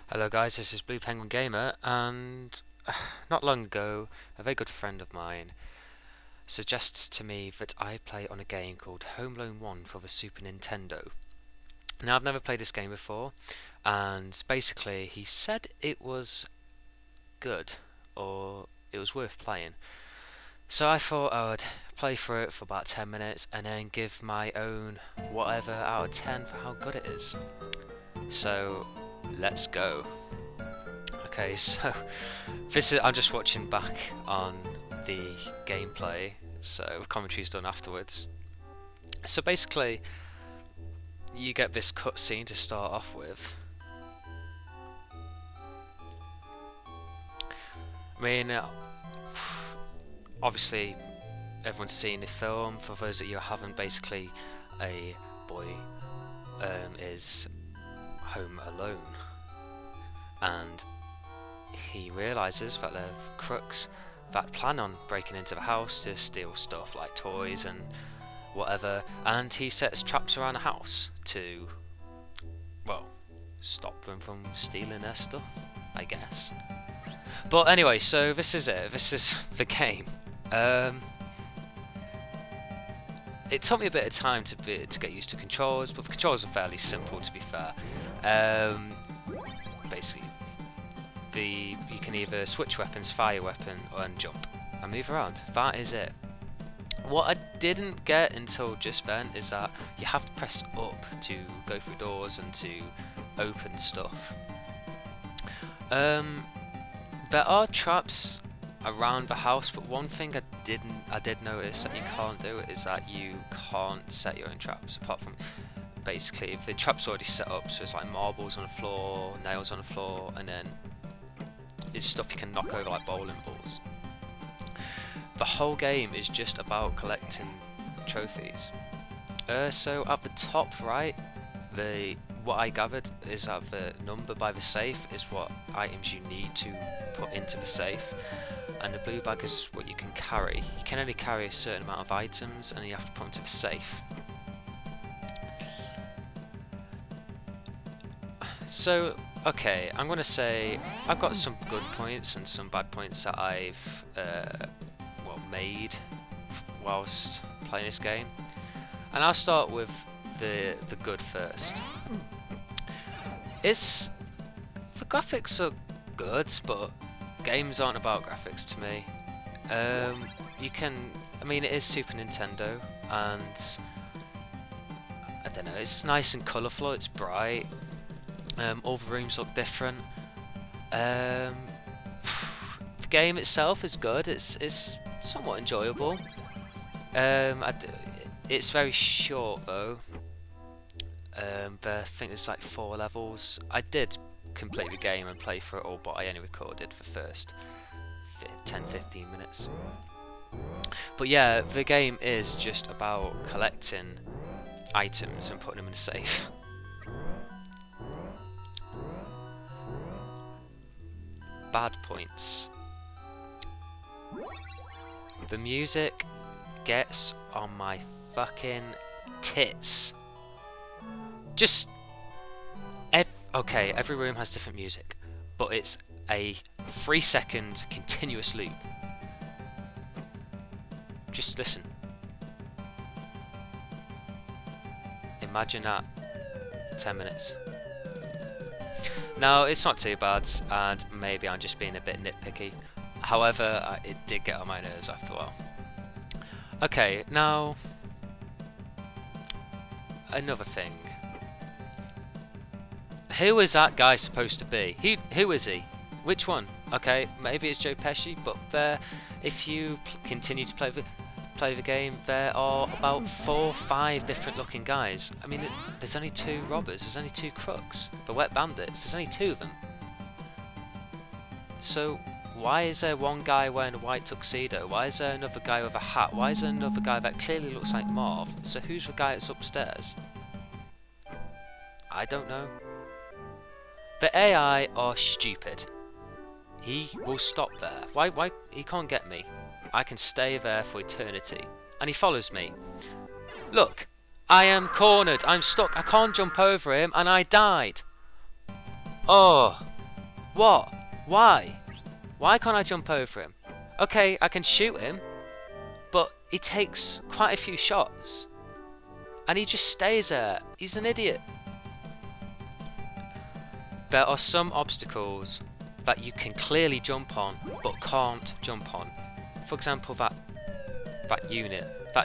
Hello guys, this is Blue Penguin Gamer, and not long ago, a very good friend of mine suggests to me that I play on a game called Home Alone 1 for the Super Nintendo. Now, I've never played this game before, and basically he said it was good, or it was worth playing. So I thought I would play through it for about 10 minutes and then give my own whatever out of 10 for how good it is. So, let's go. Okay, so I'm just watching back on the gameplay, so commentary's done afterwards. So basically, you get this cutscene to start off with. I mean, obviously, everyone's seen the film. For those that you haven't, basically, a boy is home alone, and he realizes that there are crooks that plan on breaking into the house to steal stuff like toys and whatever, and he sets traps around the house to, well, stop them from stealing their stuff, I guess. But anyway, so this is it. This is the game. It took me a bit of time to get used to controls, but the controls are fairly simple, to be fair. Basically, you can either switch weapons, fire your weapon, and jump, and move around. That is it. What I didn't get until just then is that you have to press up to go through doors and to open stuff. There are traps around the house, but one thing I did notice that you can't do is that you can't set your own traps, apart from basically the trap's already set up, so it's like marbles on the floor, nails on the floor, and then it's stuff you can knock over like bowling balls. The whole game is just about collecting trophies. So at the top right, what I gathered is that the number by the safe is what items you need to put into the safe, and the blue bag is what you can carry. You can only carry a certain amount of items, and you have to put them to the safe. So, okay, I'm gonna say I've got some good points and some bad points that I've made whilst playing this game, and I'll start with the good first. The graphics are good, but games aren't about graphics to me. I mean, it is Super Nintendo, and I don't know, it's nice and colourful, it's bright. All the rooms look different. The game itself is good. It's somewhat enjoyable. It's very short though. I think there's like 4 levels. I did complete the game and play through it all, but I only recorded the first 10-15 minutes. But yeah, the game is just about collecting items and putting them in a safe. Bad points. The music gets on my fucking tits. Just okay, every room has different music, but it's a 3-second continuous loop. Just listen. Imagine that 10 minutes. No, it's not too bad, and maybe I'm just being a bit nitpicky. However, it did get on my nerves after a while. Okay, now another thing. Who is that guy supposed to be? Who is he? Which one? Okay, maybe it's Joe Pesci, but if you continue to play the game, there are about 4 or 5 different looking guys. I mean, there's only 2 robbers, there's only 2 crooks, the wet bandits, there's only 2 of them. So why is there one guy wearing a white tuxedo? Why is there another guy with a hat? Why is there another guy that clearly looks like Marv? So who's the guy that's upstairs? I don't know. The AI are stupid. He will stop there. Why? He can't get me. I can stay there for eternity. And he follows me. Look, I am cornered. I'm stuck. I can't jump over him, and I died. Oh! What? Why? Why can't I jump over him? Okay, I can shoot him, but he takes quite a few shots. And he just stays there. He's an idiot. There are some obstacles that you can clearly jump on, but can't jump on. For example, that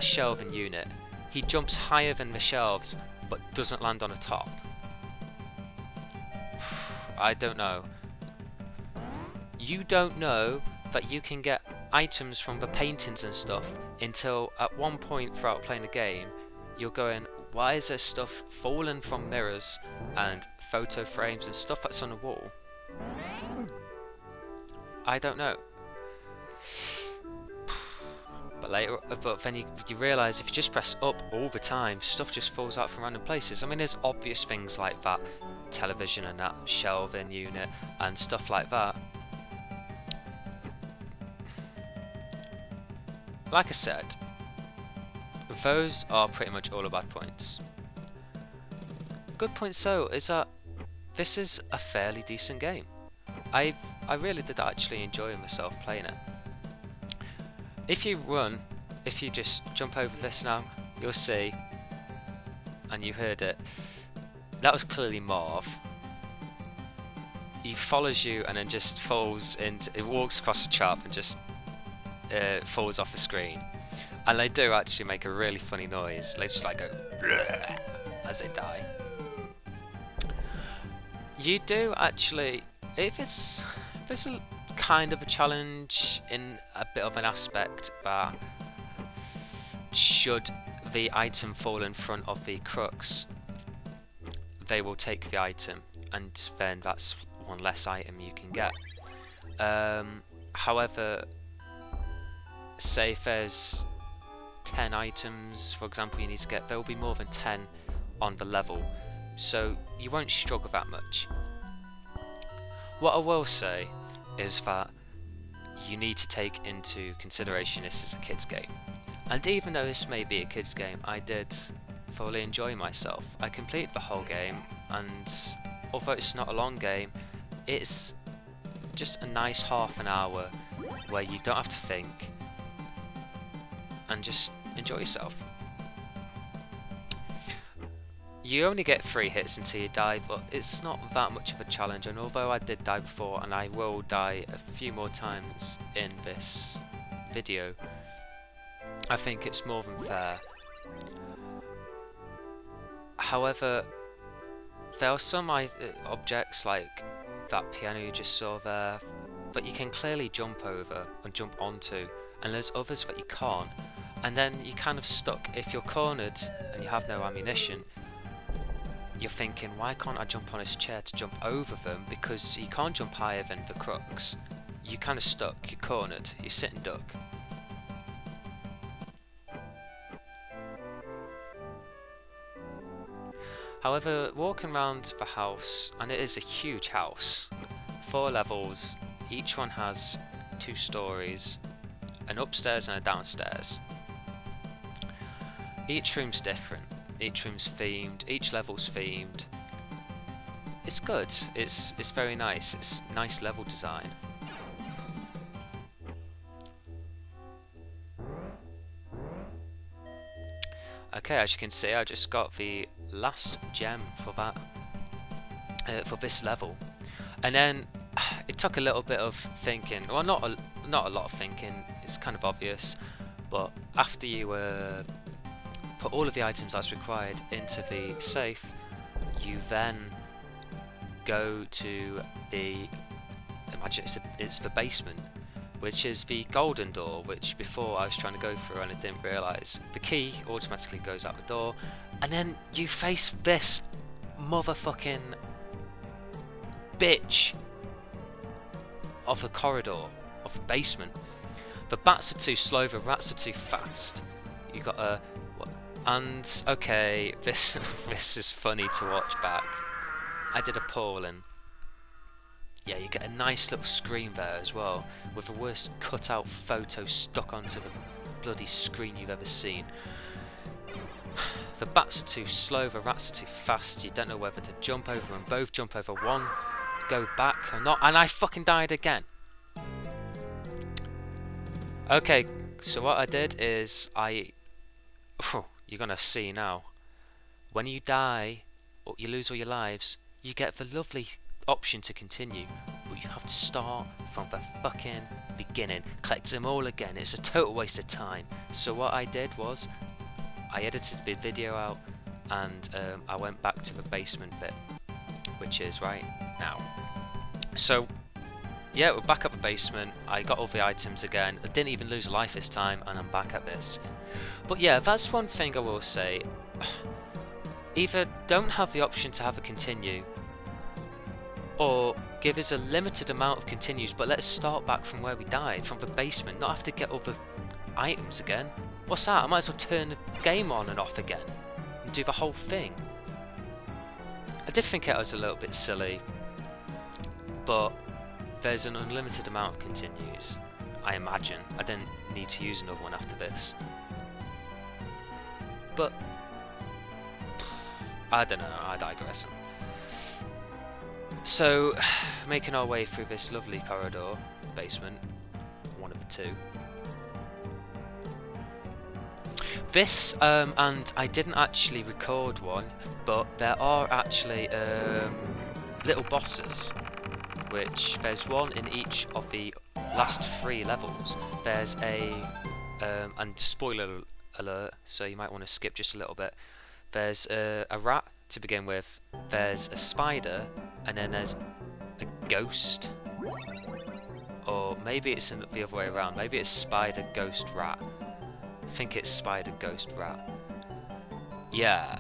shelving unit. He jumps higher than the shelves, but doesn't land on the top. I don't know. You don't know that you can get items from the paintings and stuff until at one point throughout playing the game, you're going, why is there stuff falling from mirrors and photo frames and stuff that's on the wall? I don't know. But then you realise if you just press up all the time, stuff just falls out from random places. I mean, there's obvious things like that television and that shelving unit and stuff like that. Like I said, those are pretty much all the bad points. Good points though is that this is a fairly decent game. I really did actually enjoy myself playing it. If you just jump over this now, you'll see, and you heard it, that was clearly Marv. He follows you and then just it walks across the trap and just falls off the screen. And they do actually make a really funny noise. They just like go as they die. You do actually, if it's a kind of a challenge in a bit of an aspect that should the item fall in front of the crux, they will take the item, and then that's one less item you can get. However, say if there's 10 items, for example, you need to get, there will be more than 10 on the level, so you won't struggle that much. What I will say is that you need to take into consideration this is a kids game, and even though this may be a kids game, I did thoroughly enjoy myself. I completed the whole game, and although it's not a long game, it's just a nice half an hour where you don't have to think and just enjoy yourself. You only get 3 hits until you die, but it's not that much of a challenge, and although I did die before and I will die a few more times in this video, I think it's more than fair. However, there are some objects like that piano you just saw there that you can clearly jump over and jump onto, and there's others that you can't, and then you're kind of stuck. If you're cornered and you have no ammunition, you're thinking, why can't I jump on his chair to jump over them, because you can't jump higher than the crux. You're kind of stuck, you're cornered, you're sitting duck. However, walking around the house, and it is a huge house, 4 levels, each one has 2 stories, an upstairs and a downstairs. Each room's different, each room's themed, each level's themed. It's good, it's very nice, it's nice level design. Okay, as you can see, I just got the last gem for that, for this level, and then it took a little bit of thinking. Well, not a lot of thinking. It's kind of obvious, but after you put all of the items as required into the safe, you then go to the, imagine it's the basement, which is the golden door, which before I was trying to go through and I didn't realise. The key automatically goes out the door, and then you face this motherfucking bitch of a corridor, of a basement. The bats are too slow, the rats are too fast. You got a... And, okay, this is funny to watch back. I did a poll and... yeah, you get a nice little screen there as well, with the worst cut-out photo stuck onto the bloody screen you've ever seen. The bats are too slow, the rats are too fast, you don't know whether to jump over them, both jump over one go back or not, and I fucking died again. Okay, so what I did is you're gonna see now. When you die, or you lose all your lives, you get the lovely option to continue, but you have to start from the fucking beginning, collect them all again. It's a total waste of time. So what I did was, I edited the video out, and I went back to the basement bit, which is right now. So yeah, we're back at the basement. I got all the items again. I didn't even lose a life this time, and I'm back at this. But yeah, that's one thing I will say. Either don't have the option to have a continue, or give us a limited amount of continues, but let us start back from where we died, from the basement, not have to get all the items again. What's that? I might as well turn the game on and off again, and do the whole thing. I did think it was a little bit silly, but there's an unlimited amount of continues, I imagine. I didn't need to use another one after this. But I don't know, I digress. So, making our way through this lovely corridor, basement, one of the two. This, and I didn't actually record one, but there are actually little bosses, which there's one in each of the last 3 levels. There's a, and spoiler alert, so you might want to skip just a little bit. There's a rat to begin with, there's a spider, and then there's a ghost. Or maybe it's the other way around, maybe it's spider, ghost, rat. I think it's spider, ghost, rat. Yeah,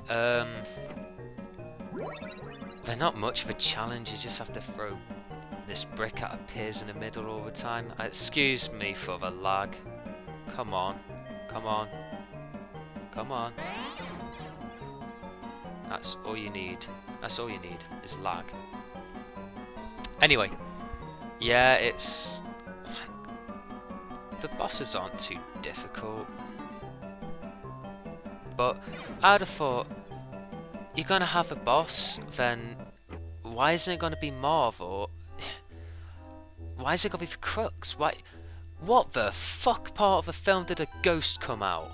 they're not much of a challenge, you just have to throw this brick that appears in the middle all the time. Excuse me for the lag. Come on, come on, come on. That's all you need. That's all you need, is lag. Anyway, yeah, it's... the bosses aren't too difficult. But I'd have thought, you're gonna have a boss, then why isn't it gonna be Marv, or... why is it gonna be for Crooks? Why... what the fuck part of the film did a ghost come out?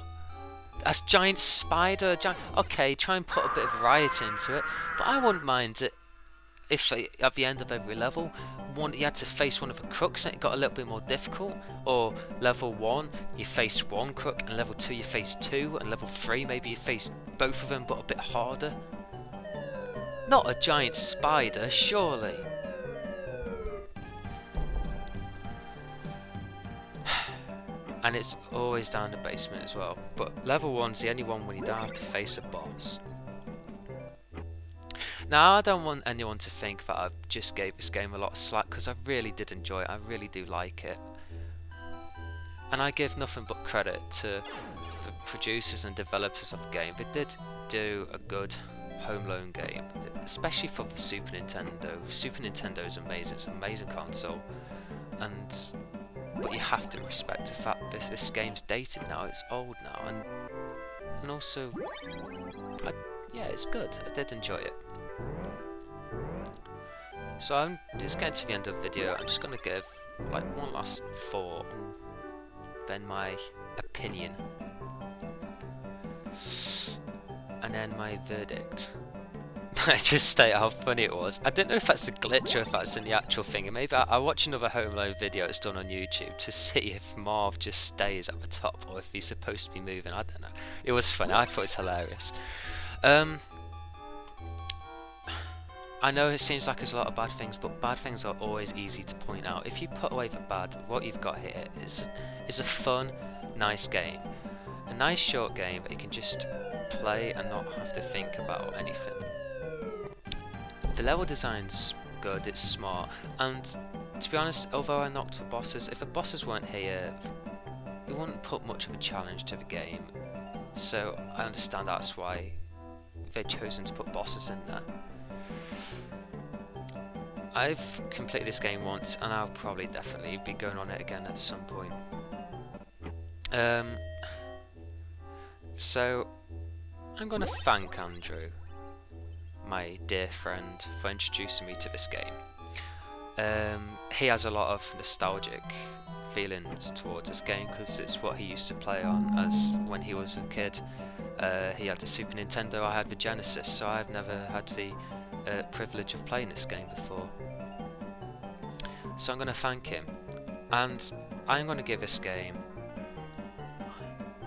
A giant spider, okay, try and put a bit of variety into it, but I wouldn't mind it if at the end of every level you had to face one of the crooks and it got a little bit more difficult, or level 1 you face one crook, and level 2 you face 2, and level 3 maybe you face both of them but a bit harder. Not a giant spider, surely. And it's always down the basement as well. But level 1's the only one when you don't have to face a boss. Now, I don't want anyone to think that I've just gave this game a lot of slack, because I really did enjoy it, I really do like it. And I give nothing but credit to the producers and developers of the game. They did do a good home loan game, especially for the Super Nintendo. Super Nintendo is amazing, it's an amazing console. But you have to respect the fact that this game's dated now, it's old now, and also, yeah, it's good, I did enjoy it. So I'm just getting to the end of the video. I'm just going to give like one last thought, then my opinion, and then my verdict. I just state how funny it was. I don't know if that's a glitch or if that's in the actual thing, and maybe I'll watch another Home Alone video that's done on YouTube to see if Marv just stays at the top or if he's supposed to be moving. I don't know. It was funny, I thought it was hilarious. I know it seems like there's a lot of bad things, but bad things are always easy to point out. If you put away the bad, what you've got here is a fun, nice game. A nice short game that you can just play and not have to think about anything. The level design's good, it's smart, and to be honest, although I knocked the bosses, if the bosses weren't here, it wouldn't put much of a challenge to the game. So I understand that's why they've chosen to put bosses in there. I've completed this game once, and I'll probably definitely be going on it again at some point. So I'm going to thank Andrew, my dear friend, for introducing me to this game. He has a lot of nostalgic feelings towards this game because it's what he used to play on as when he was a kid. He had the Super Nintendo, I had the Genesis, so I've never had the privilege of playing this game before. So I'm going to thank him, and I'm going to give this game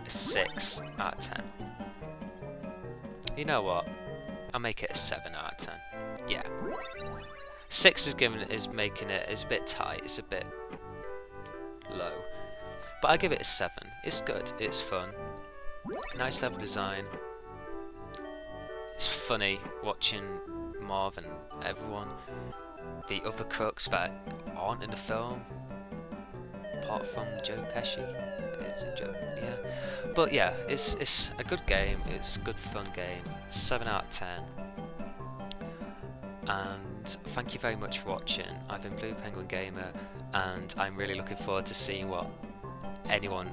a 6 out of 10. You know what? I'll make it a 7 out of 10. Yeah. 6 is making it, it's a bit tight, it's a bit low. But I give it a 7. It's good, it's fun. Nice level design. It's funny watching Marv and everyone. The other crooks that aren't in the film, apart from Joe Pesci. Yeah. But yeah, it's a good game, it's a good fun game. 7 out of 10. And thank you very much for watching. I've been Blue Penguin Gamer, and I'm really looking forward to seeing what anyone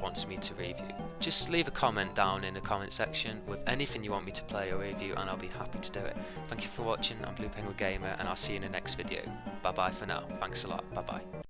wants me to review. Just leave a comment down in the comment section with anything you want me to play or review, and I'll be happy to do it. Thank you for watching. I'm Blue Penguin Gamer, and I'll see you in the next video. Bye bye for now. Thanks a lot. Bye bye.